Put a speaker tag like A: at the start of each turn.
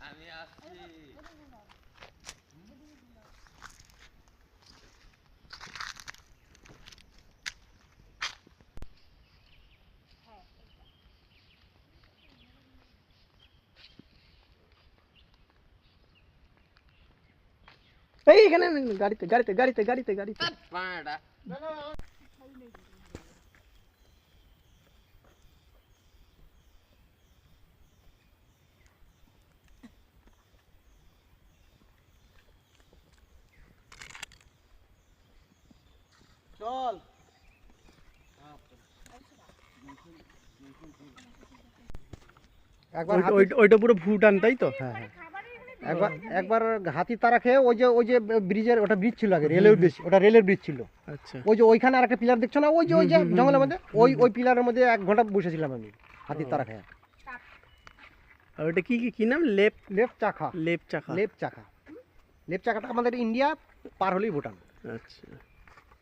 A: আমি আসছি।
B: এই এখানে গাড়িতে গাড়িতে গাড়িতে গাড়িতে গাড়িতে
A: পাঁড়া
B: চল
C: একবার
B: ওইটা পুরো ভুটান তাই তো?
C: হ্যাঁ হ্যাঁ একবার একবার হাতির তারা খেয়ে ওই যে ব্রিজের ওটা ব্রিজ ছিল আগে রেলের ব্রিজ, ওটা রেলের ব্রিজ ছিল।
B: আচ্ছা
C: ওই যে ওইখানে আর একটা পিলার দেখছো না, ওই যে জঙ্গলের মধ্যে, ওই পিলারের মধ্যে 1 ঘন্টা বসেছিলাম আমি হাতির তারা খেয়ে।
B: আর ওটা কি নাম?
C: লেপ চাখা।
B: লেপ চাখা।
C: লেপ চাখাটা আমাদের ইন্ডিয়া পার হলেই ভুটান।
B: আচ্ছা